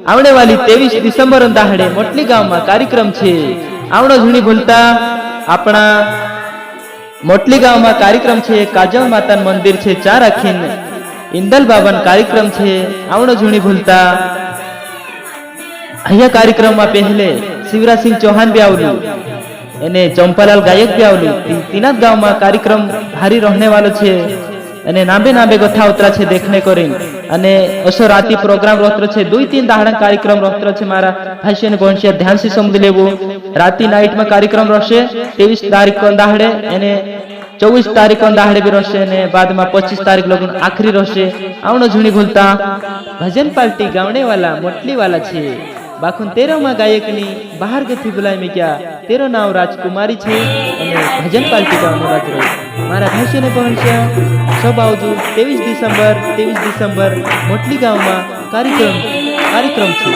આવने वाली 23 डिसेम्बर दाहड़े मोटली गांव में कार्यक्रम छे। आवणो झूनी भूलता अपना मोटली गांव में कार्यक्रम छे। काजल माता मंदिर छे चार आखीन इंदल बाबा कार्यक्रम छे। आवणो झूनी भूलता अहिया कार्यक्रम में पहले शिवराज सिंह चौहान भी आवलू एने चंपालाल गायक भी आवलू। तीनाथ गांव में कार्यक्रम भारी रहने वालो छे अने नाबे नाबे गथा उतरा छे देखने करीन अने असो राती प्रोग्राम रहतो छे। 2-3 दाहड़ा कार्यक्रम रहतो छे। मारा भाई ने बोन ध्यान से समझ लेवो। राती नाइट में कार्यक्रम रहशे 23 तारीख को दाहड़े अने 24 तारीख को दाहड़े भी रहशे ने बाद में 25 तारीख लगन आखरी रहशे। आवणो झूनी भूलता भजन पार्टी गावने वाला मोटली वाला छे। बाखुन 13 में गायक नी बाहर गथी बुलाय में क्या तेरो नाम राजकुमारी छे अने भजन पार्टी गावने वाला मारा भाई ने बोन सब आवजो 23 डिसेम्बर मोटली गांव में कार्यक्रम छे।